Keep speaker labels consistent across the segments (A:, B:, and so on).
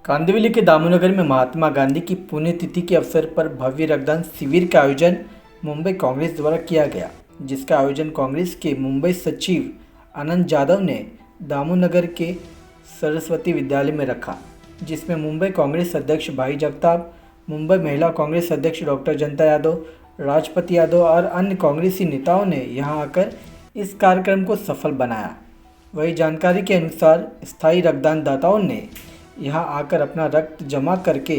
A: कांदिवली के दामोनगर में महात्मा गांधी की पुण्यतिथि के अवसर पर भव्य रक्तदान शिविर का आयोजन मुंबई कांग्रेस द्वारा किया गया, जिसका आयोजन कांग्रेस के मुंबई सचिव आनंद जाधव ने दामोनगर के सरस्वती विद्यालय में रखा, जिसमें मुंबई कांग्रेस अध्यक्ष भाई जगताप, मुंबई महिला कांग्रेस अध्यक्ष डॉक्टर जनता यादव, राजपति यादव और अन्य कांग्रेसी नेताओं ने यहां आकर इस कार्यक्रम को सफल बनाया। वही जानकारी के अनुसार स्थायी रक्तदान दाताओं ने यहां आकर अपना रक्त जमा करके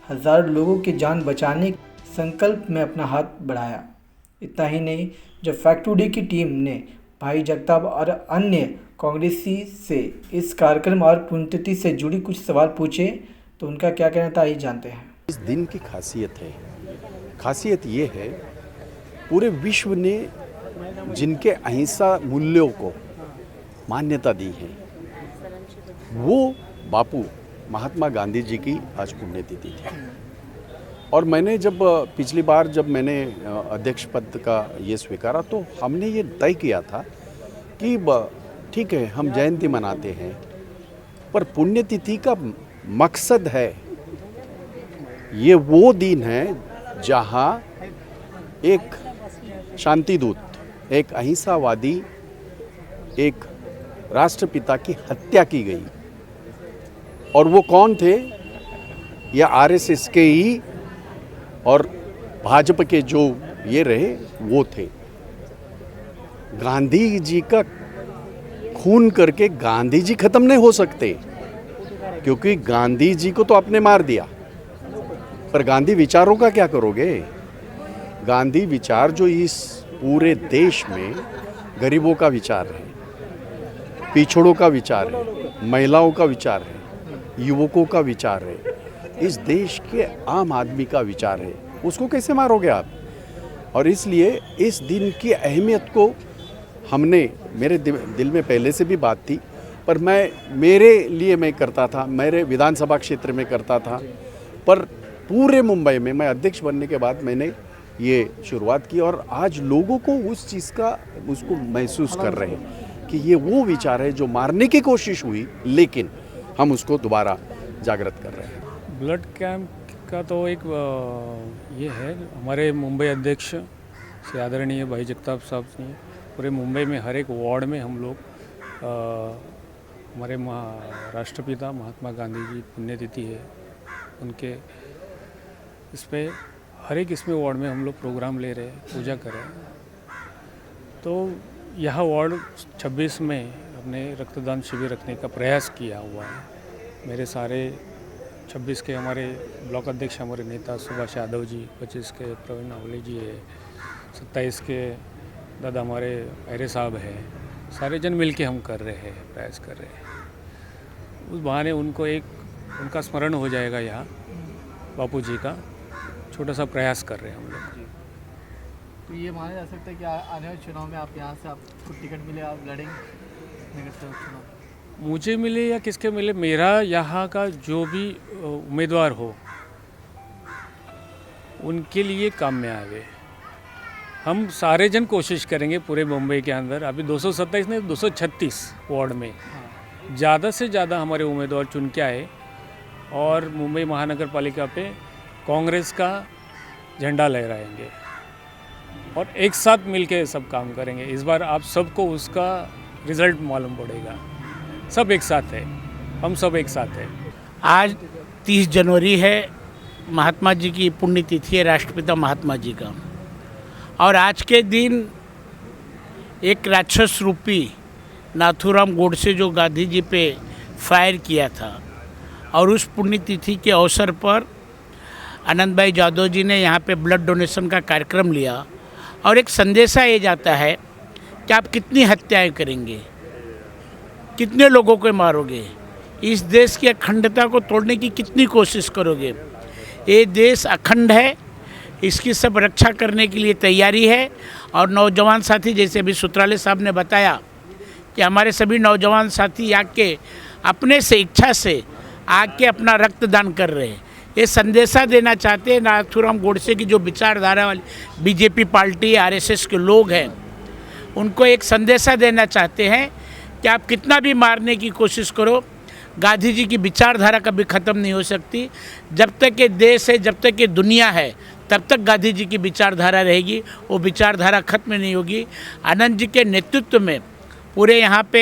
A: हजारों लोगों की जान बचाने के संकल्प में अपना हाथ बढ़ाया। इतना ही नहीं, जब फैक्ट टुडे की टीम ने भाई जगताप और अन्य कांग्रेसी से इस कार्यक्रम और पुण्यतिथि से जुड़ी कुछ सवाल पूछे तो उनका क्या कहना था, आइए जानते हैं।
B: इस दिन की खासियत ये है, पूरे विश्व ने जिनके अहिंसा मूल्यों को मान्यता दी है, वो बापू महात्मा गांधी जी की आज पुण्यतिथि थी। और मैंने जब पिछली बार मैंने अध्यक्ष पद का ये स्वीकारा तो हमने ये तय किया था कि ठीक है, हम जयंती मनाते हैं, पर पुण्यतिथि का मकसद है, ये वो दिन है जहाँ एक शांति दूत, एक अहिंसावादी, एक राष्ट्रपिता की हत्या की गई। और वो कौन थे? या आरएसएस के ही और भाजपा के जो ये रहे वो थे। गांधी जी का खून करके गांधी जी खत्म नहीं हो सकते, क्योंकि गांधी जी को तो आपने मार दिया, पर गांधी विचारों का क्या करोगे? गांधी विचार जो इस पूरे देश में गरीबों का विचार है, पिछड़ों का विचार है, महिलाओं का विचार है, युवकों का विचार है, इस देश के आम आदमी का विचार है, उसको कैसे मारोगे आप? और इसलिए इस दिन की अहमियत को हमने, मेरे दिल में पहले से भी बात थी, पर मेरे लिए मैं करता था, मेरे विधानसभा क्षेत्र में करता था, पर पूरे मुंबई में मैं अध्यक्ष बनने के बाद मैंने ये शुरुआत की और आज लोगों को उस चीज़ का उसको महसूस कर रहे हैं कि ये वो विचार है जो मारने की कोशिश हुई, लेकिन हम उसको दोबारा जागृत कर रहे हैं।
C: ब्लड कैंप का तो एक ये है, हमारे मुंबई अध्यक्ष श्री आदरणीय भाई जगताप साहब ने पूरे मुंबई में हर एक वार्ड में हम लोग हमारे राष्ट्रपिता महात्मा गांधी जी पुण्यतिथि है उनके, इस पे हर एक इसमें वार्ड में हम लोग प्रोग्राम ले रहे हैं, पूजा कर रहे हैं। तो यह वार्ड 26 में अपने रक्तदान शिविर रखने का प्रयास किया हुआ है। मेरे सारे 26 के हमारे ब्लॉक अध्यक्ष, हमारे नेता सुभाष यादव जी, 25 के प्रवीण अवले जी है, 27 के दादा हमारे अरे साहब है, सारे जन मिल के हम कर रहे हैं, प्रयास कर रहे हैं। उस बहाने उनको एक उनका स्मरण हो जाएगा, यहाँ बापू जी का छोटा सा प्रयास कर रहे हैं हम लोग।
A: तो ये माना जा सकता है कि आने वाले चुनाव में आप यहाँ से आपको टिकट मिले, आप लड़ेंगे चुनाव?
C: मुझे मिले या किसके मिले, मेरा यहाँ का जो भी उम्मीदवार हो उनके लिए काम में आवे। हम सारे जन कोशिश करेंगे पूरे मुंबई के अंदर, अभी 227 नहीं 236 वार्ड में ज़्यादा से ज़्यादा हमारे उम्मीदवार चुन के आए और मुंबई महानगर पालिका पे कांग्रेस का झंडा लहराएंगे और एक साथ मिलके सब काम करेंगे। इस बार आप सबको उसका रिजल्ट मालूम पड़ेगा। सब एक साथ है, हम सब एक साथ है।
D: आज 30 जनवरी है, महात्मा जी की पुण्यतिथि है, राष्ट्रपिता महात्मा जी का। और आज के दिन एक राक्षस रूपी नाथूराम गोडसे जो गांधी जी पे फायर किया था, और उस पुण्यतिथि के अवसर पर आनंद भाई जाधव जी ने यहाँ पे ब्लड डोनेशन का कार्यक्रम लिया और एक संदेशा ये जाता है कि आप कितनी हत्याएं करेंगे, कितने लोगों को मारोगे, इस देश की अखंडता को तोड़ने की कितनी कोशिश करोगे। ये देश अखंड है, इसकी सब रक्षा करने के लिए तैयारी है। और नौजवान साथी, जैसे अभी सूत्राले साहब ने बताया कि हमारे सभी नौजवान साथी आके अपने से इच्छा से आके अपना रक्तदान कर रहे हैं। ये संदेशा देना चाहते हैं नाथूराम गोडसे की जो विचारधारा वाली बीजेपी पार्टी, आरएसएस के लोग हैं, उनको एक संदेशा देना चाहते हैं कि आप कितना भी मारने की कोशिश करो, गांधी जी की विचारधारा कभी ख़त्म नहीं हो सकती। जब तक ये देश है, जब तक ये दुनिया है, तब तक गांधी जी की विचारधारा रहेगी, वो विचारधारा खत्म नहीं होगी। आनंद जी के नेतृत्व में पूरे यहाँ पे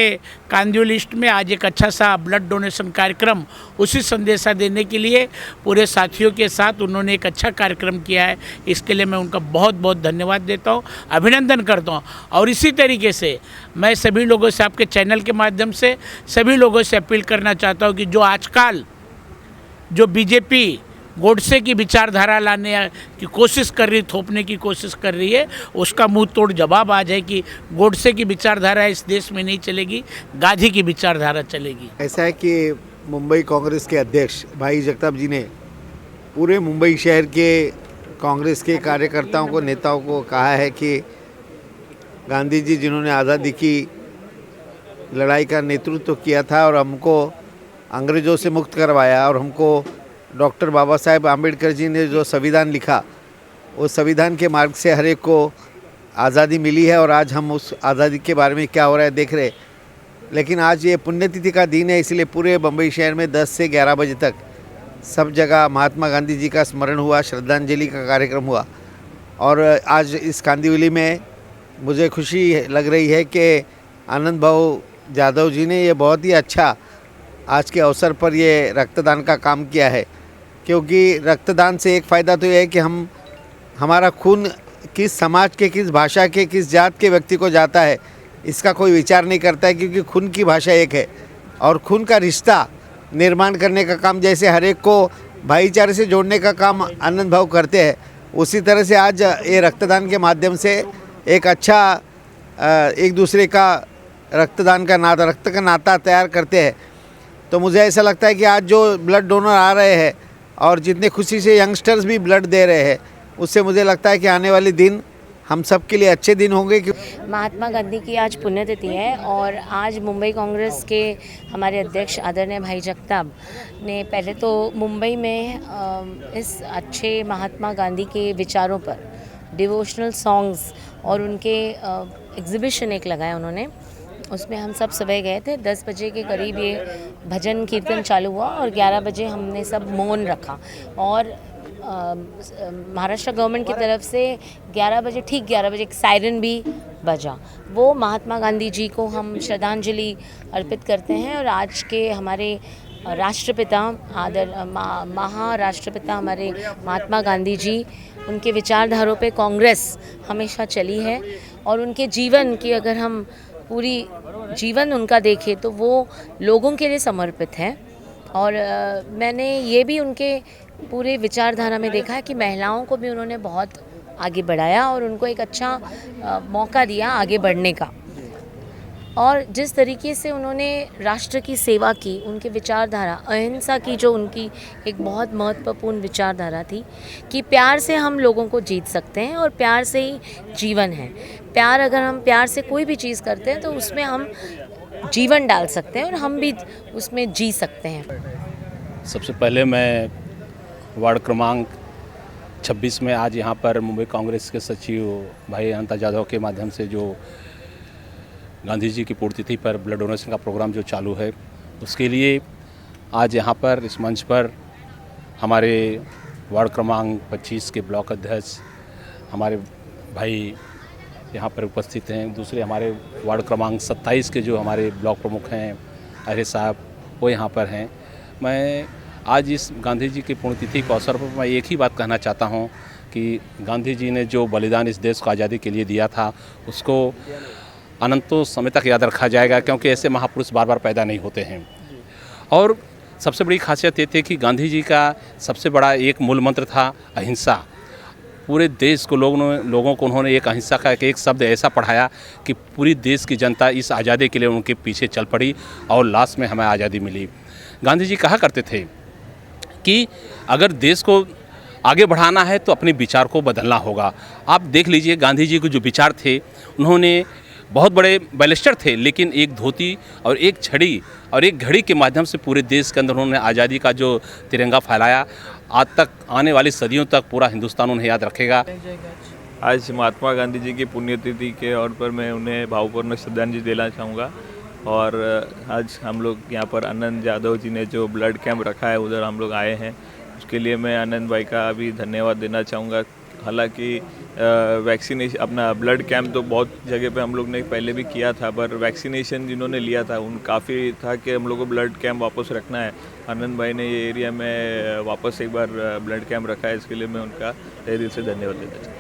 D: कांदिवली में आज एक अच्छा सा ब्लड डोनेशन कार्यक्रम उसी संदेशा देने के लिए पूरे साथियों के साथ उन्होंने एक अच्छा कार्यक्रम किया है। इसके लिए मैं उनका बहुत बहुत धन्यवाद देता हूँ, अभिनंदन करता हूँ। और इसी तरीके से मैं सभी लोगों से, आपके चैनल के माध्यम से सभी लोगों से अपील करना चाहता हूँ कि जो आजकल जो बीजेपी गोडसे की विचारधारा लाने की कोशिश कर रही, थोपने की कोशिश कर रही है, उसका मुंह तोड़ जवाब आ जाए कि गोडसे की विचारधारा इस देश में नहीं चलेगी, गांधी की विचारधारा चलेगी।
E: ऐसा है कि मुंबई कांग्रेस के अध्यक्ष भाई जगताप जी ने पूरे मुंबई शहर के कांग्रेस के कार्यकर्ताओं को, नेताओं को कहा है कि गांधी जी जिन्होंने आज़ादी की लड़ाई का नेतृत्व किया था और हमको अंग्रेज़ों से मुक्त करवाया, और हमको डॉक्टर बाबा साहेब आम्बेडकर जी ने जो संविधान लिखा, उस संविधान के मार्ग से हर एक को आज़ादी मिली है। और आज हम उस आज़ादी के बारे में क्या हो रहा है देख रहे। लेकिन आज ये पुण्यतिथि का दिन है, इसलिए पूरे बम्बई शहर में 10 से 11 बजे तक सब जगह महात्मा गांधी जी का स्मरण हुआ, श्रद्धांजलि का कार्यक्रम हुआ। और आज इस कांदिवली में मुझे खुशी लग रही है कि आनंद भाऊ जादव जी ने ये बहुत ही अच्छा आज के अवसर पर ये रक्तदान का काम किया है। क्योंकि रक्तदान से एक फ़ायदा तो ये है कि हमारा खून किस समाज के, किस भाषा के, किस जात के व्यक्ति को जाता है, इसका कोई विचार नहीं करता है, क्योंकि खून की भाषा एक है। और खून का रिश्ता निर्माण करने का काम, जैसे हर एक को भाईचारे से जोड़ने का काम आनंद भाऊ करते हैं, उसी तरह से आज ये रक्तदान के माध्यम से एक अच्छा एक दूसरे का रक्तदान का नाता, रक्त का नाता तैयार करते हैं। तो मुझे ऐसा लगता है कि आज जो ब्लड डोनर आ रहे हैं और जितने खुशी से यंगस्टर्स भी ब्लड दे रहे हैं, उससे मुझे लगता है कि आने वाले दिन हम सब के लिए अच्छे दिन होंगे।
F: महात्मा गांधी की आज पुण्यतिथि है और आज मुंबई कांग्रेस के हमारे अध्यक्ष आदरणीय भाई जगताप ने पहले तो मुंबई में इस अच्छे महात्मा गांधी के विचारों पर डिवोशनल सॉन्ग्स और उनके एग्जीबिशन एक लगाया उन्होंने। उसमें हम सब सुबह गए थे, 10 बजे के करीब ये भजन कीर्तन चालू हुआ और 11 बजे हमने सब मौन रखा। और महाराष्ट्र गवर्नमेंट की तरफ से 11 बजे, ठीक 11 बजे एक सायरन भी बजा। वो महात्मा गांधी जी को हम श्रद्धांजलि अर्पित करते हैं। और आज के हमारे राष्ट्रपिता, महाराष्ट्रपिता हमारे महात्मा गांधी जी, उनके विचारधारों पे कांग्रेस हमेशा चली है। और उनके जीवन की अगर हम पूरी जीवन उनका देखें तो वो लोगों के लिए समर्पित है। और मैंने ये भी उनके पूरे विचारधारा में देखा है कि महिलाओं को भी उन्होंने बहुत आगे बढ़ाया और उनको एक अच्छा मौका दिया आगे बढ़ने का। और जिस तरीके से उन्होंने राष्ट्र की सेवा की, उनके विचारधारा अहिंसा की, जो उनकी एक बहुत महत्वपूर्ण विचारधारा थी कि प्यार से हम लोगों को जीत सकते हैं और प्यार से ही जीवन है। प्यार, अगर हम प्यार से कोई भी चीज़ करते हैं तो उसमें हम जीवन डाल सकते हैं और हम भी उसमें जी सकते हैं।
G: सबसे पहले मैं वार्ड क्रमांक 26 में आज यहाँ पर मुंबई कांग्रेस के सचिव भाई अनंत जाधव के माध्यम से जो गांधी जी की पुण्यतिथि पर ब्लड डोनेशन का प्रोग्राम जो चालू है, उसके लिए आज यहाँ पर इस मंच पर हमारे वार्ड क्रमांक 25 के ब्लॉक अध्यक्ष हमारे भाई यहाँ पर उपस्थित हैं। दूसरे हमारे वार्ड क्रमांक 27 के जो हमारे ब्लॉक प्रमुख हैं अरे साहब, वो यहाँ पर हैं। मैं आज इस गांधी जी की पुण्यतिथि के अवसर पर मैं एक ही बात कहना चाहता हूँ कि गांधी जी ने जो बलिदान इस देश को आज़ादी के लिए दिया था, उसको अनंतों समय तक याद रखा जाएगा, क्योंकि ऐसे महापुरुष बार बार पैदा नहीं होते हैं। और सबसे बड़ी खासियत ये थी कि गांधी जी का सबसे बड़ा एक मूल मंत्र था अहिंसा। पूरे देश को लोगों को उन्होंने एक अहिंसा का एक शब्द ऐसा पढ़ाया कि पूरी देश की जनता इस आज़ादी के लिए उनके पीछे चल पड़ी और लास्ट में हमें आज़ादी मिली। गांधी जी कहा करते थे कि अगर देश को आगे बढ़ाना है तो अपने विचार को बदलना होगा। आप देख लीजिए, गांधी जी के जो विचार थे, उन्होंने बहुत बड़े बैरिस्टर थे, लेकिन एक धोती और एक छड़ी और एक घड़ी के माध्यम से पूरे देश के अंदर उन्होंने आज़ादी का जो तिरंगा फहराया। आज तक, आने वाली सदियों तक पूरा हिंदुस्तान उन्हें याद रखेगा।
H: आज महात्मा गांधी जी की पुण्यतिथि के और पर मैं उन्हें भावपूर्ण श्रद्धांजलि देना चाहूँगा। और आज हम लोग यहाँ पर आनंद यादव जी ने जो ब्लड कैंप रखा है उधर हम लोग आए हैं। उसके लिए मैं आनंद भाई का भी धन्यवाद देना चाहूँगा। हालांकि वैक्सीनेशन अपना ब्लड कैंप तो बहुत जगह पे हम लोग ने पहले भी किया था, पर वैक्सीनेशन जिन्होंने लिया था उन काफ़ी था कि हम लोग को ब्लड कैंप वापस रखना है। आनंद भाई ने ये एरिया में वापस एक बार ब्लड कैंप रखा है, इसके लिए मैं उनका तहे दिल से धन्यवाद देता हूँ।